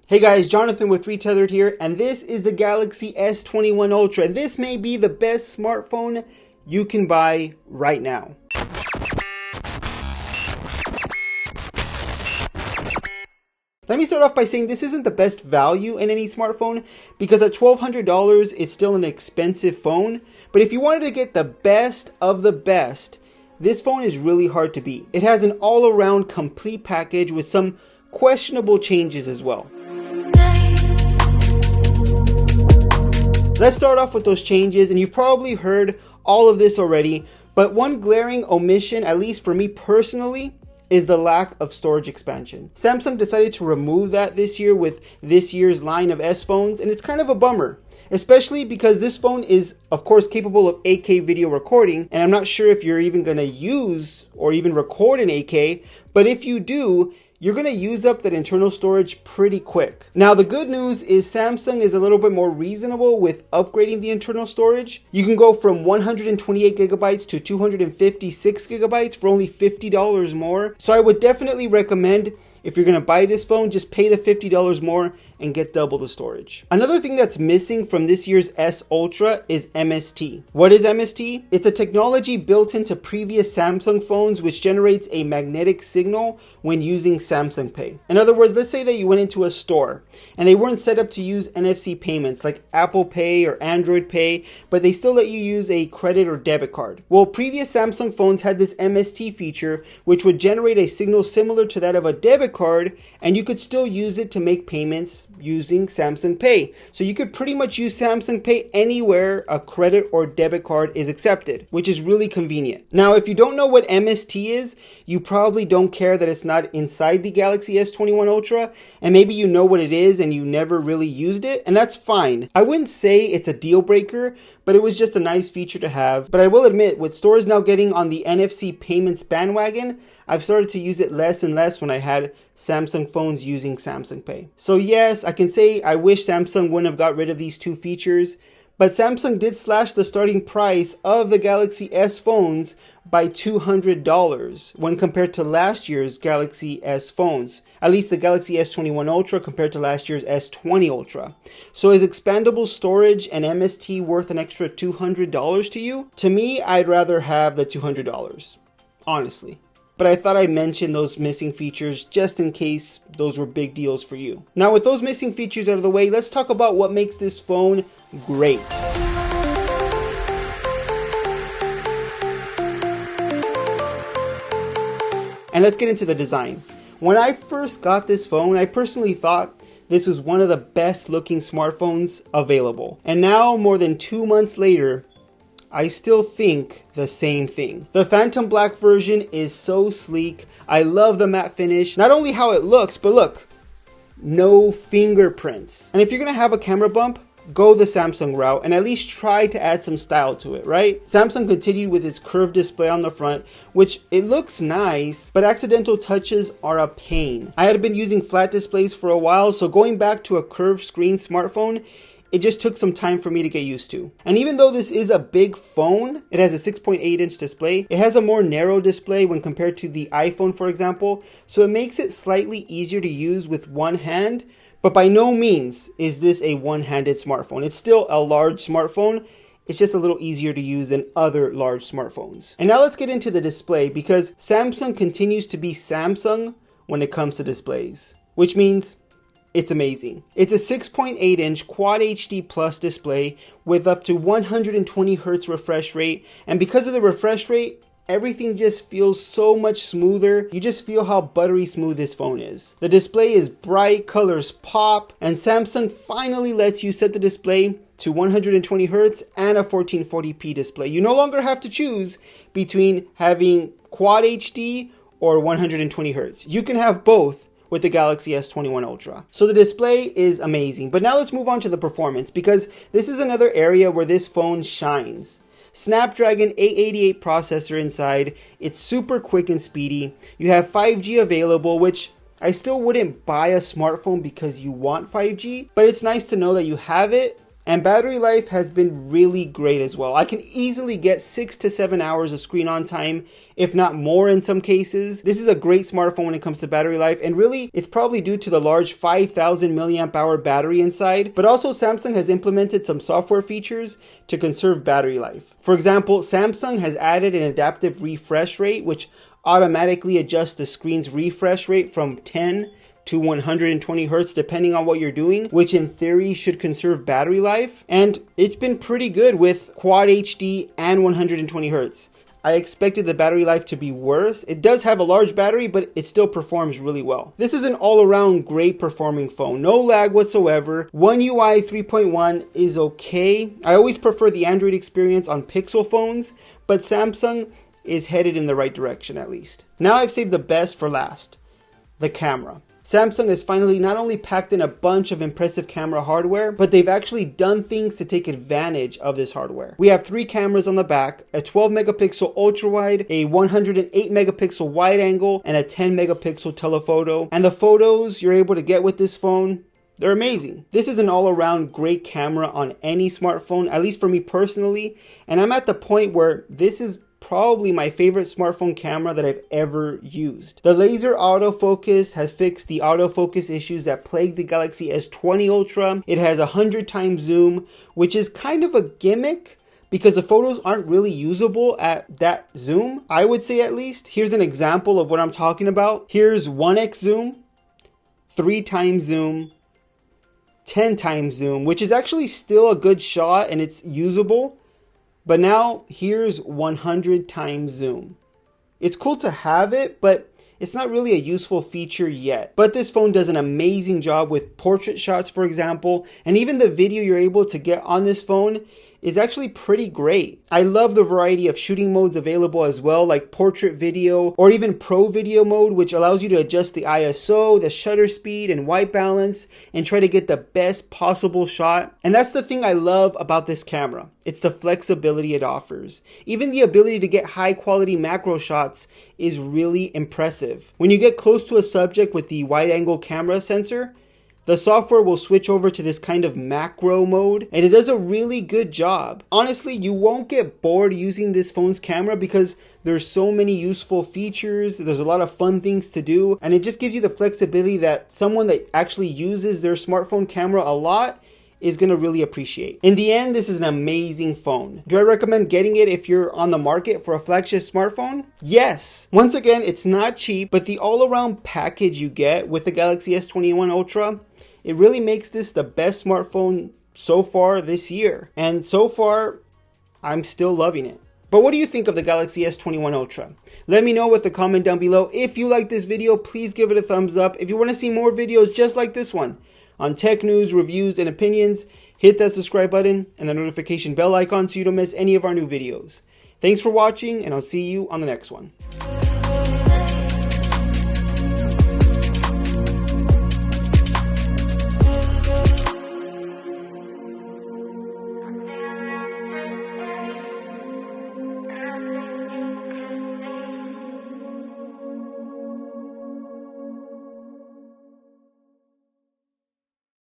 Hey guys, Jonathan with Retethered here, and this is the Galaxy S21 Ultra, and this may be the best smartphone you can buy right now. Let me start off by saying this isn't the best value in any smartphone, because at $1,200 it's still an expensive phone, but if you wanted to get the best of the best, this phone is really hard to beat. It has an all-around complete package with some questionable changes as well. Let's start off with those changes, and you've probably heard all of this already, but one glaring omission, at least for me personally, is the lack of storage expansion. Samsung decided to remove that this year with this year's line of S phones, and it's kind of a bummer, especially because this phone is, of course, capable of 8K video recording, and I'm not sure if you're even gonna use or even record in 8K, but if you do, you're going to use up that internal storage pretty quick. Now, the good news is Samsung is a little bit more reasonable with upgrading the internal storage. You can go from 128 gigabytes to 256 gigabytes for only $50 more. So I would definitely recommend, if you're going to buy this phone, just pay the $50 more and get double the storage. Another thing that's missing from this year's S Ultra is MST. What is MST? It's a technology built into previous Samsung phones which generates a magnetic signal when using Samsung Pay. In other words, let's say that you went into a store and they weren't set up to use NFC payments like Apple Pay or Android Pay, but they still let you use a credit or debit card. Well, previous Samsung phones had this MST feature which would generate a signal similar to that of a debit card, and you could still use it to make payments using Samsung Pay. So you could pretty much use Samsung Pay anywhere a credit or debit card is accepted, which is really convenient. Now, if you don't know what MST is, you probably don't care that it's not inside the Galaxy S21 Ultra, and maybe you know what it is and you never really used it, and that's fine. I wouldn't say it's a deal breaker, but it was just a nice feature to have. But I will admit, with stores now getting on the NFC payments bandwagon, I've started to use it less and less when I had Samsung phones using Samsung Pay. So yes, I can say I wish Samsung wouldn't have got rid of these two features, but Samsung did slash the starting price of the Galaxy S phones by $200 when compared to last year's Galaxy S phones. At least the Galaxy S21 Ultra compared to last year's S20 Ultra. So is expandable storage and MST worth an extra $200 to you? To me, I'd rather have the $200, honestly. But I thought I'd mention those missing features just in case those were big deals for you. Now, with those missing features out of the way, let's talk about what makes this phone great. And let's get into the design. When I first got this phone, I personally thought this was one of the best looking smartphones available. And now, more than 2 months later, I still think the same thing. The Phantom Black version is so sleek. I love the matte finish. Not only how it looks, but look, no fingerprints. And if you're gonna have a camera bump, go the Samsung route and at least try to add some style to it, right? Samsung continued with its curved display on the front, which it looks nice, but accidental touches are a pain. I had been using flat displays for a while, so going back to a curved screen smartphone, it just took some time for me to get used to. And even though this is a big phone, it has a 6.8-inch display, it has a more narrow display when compared to the iPhone, for example, so it makes it slightly easier to use with one hand, but by no means is this a one-handed smartphone. It's still a large smartphone, it's just a little easier to use than other large smartphones. And now let's get into the display, because Samsung continues to be Samsung when it comes to displays, which means it's amazing. It's a 6.8-inch Quad HD Plus display with up to 120 Hz refresh rate, and because of the refresh rate, everything just feels so much smoother. You just feel how buttery smooth this phone is. The display is bright, colors pop, and Samsung finally lets you set the display to 120 Hz and a 1440p display. You no longer have to choose between having Quad HD or 120 Hz. You can have both with the Galaxy S21 Ultra. So the display is amazing. But now let's move on to the performance, because this is another area where this phone shines. Snapdragon 888 processor inside. It's super quick and speedy. You have 5G available, which I still wouldn't buy a smartphone because you want 5G, but it's nice to know that you have it And battery life has been really great as well. I can easily get 6 to 7 hours of screen on time, if not more in some cases. This is a great smartphone when it comes to battery life, and really it's probably due to the large 5000 milliamp hour battery inside, but also Samsung has implemented some software features to conserve battery life. For example, Samsung has added an adaptive refresh rate, which automatically adjusts the screen's refresh rate from 10 to 120 hertz depending on what you're doing, which in theory should conserve battery life. And it's been pretty good with Quad HD and 120 hertz. I expected the battery life to be worse. It does have a large battery, but it still performs really well. This is an all-around great performing phone. No lag whatsoever. One UI 3.1 is okay. I always prefer the Android experience on Pixel phones, but Samsung is headed in the right direction at least. Now I've saved the best for last, the camera. Samsung has finally not only packed in a bunch of impressive camera hardware, but they've actually done things to take advantage of this hardware. We have 3 cameras on the back, a 12 megapixel ultra wide, a 108 megapixel wide angle, and a 10 megapixel telephoto. And the photos you're able to get with this phone, they're amazing. This is an all-around great camera on any smartphone, at least for me personally. And I'm at the point where this is probably my favorite smartphone camera that I've ever used. The laser autofocus has fixed the autofocus issues that plagued the Galaxy S20 Ultra. It has 100 times zoom, which is kind of a gimmick because the photos aren't really usable at that zoom, I would say at least. Here's an example of what I'm talking about. Here's 1x zoom, 3 times zoom, 10 times zoom, which is actually still a good shot and it's usable. But now here's 100 times zoom. It's cool to have it, but it's not really a useful feature yet. But this phone does an amazing job with portrait shots, for example, and even the video you're able to get on this phone is actually pretty great. I love the variety of shooting modes available as well, like portrait video or even pro video mode, which allows you to adjust the ISO, the shutter speed, and white balance and try to get the best possible shot. And that's the thing I love about this camera. It's the flexibility it offers. Even the ability to get high quality macro shots is really impressive. When you get close to a subject with the wide angle camera sensor, the software will switch over to this kind of macro mode, and it does a really good job. Honestly, you won't get bored using this phone's camera because there's so many useful features, there's a lot of fun things to do, and it just gives you the flexibility that someone that actually uses their smartphone camera a lot is going to really appreciate. In the end, this is an amazing phone. Do I recommend getting it if you're on the market for a flagship smartphone? Yes. Once again, it's not cheap, but the all-around package you get with the Galaxy S21 Ultra, it really makes this the best smartphone so far this year. And so far, I'm still loving it. But what do you think of the Galaxy S21 Ultra? Let me know with a comment down below. If you like this video, please give it a thumbs up. If you want to see more videos just like this one on tech news, reviews, and opinions, hit that subscribe button and the notification bell icon so you don't miss any of our new videos. Thanks for watching, and I'll see you on the next one.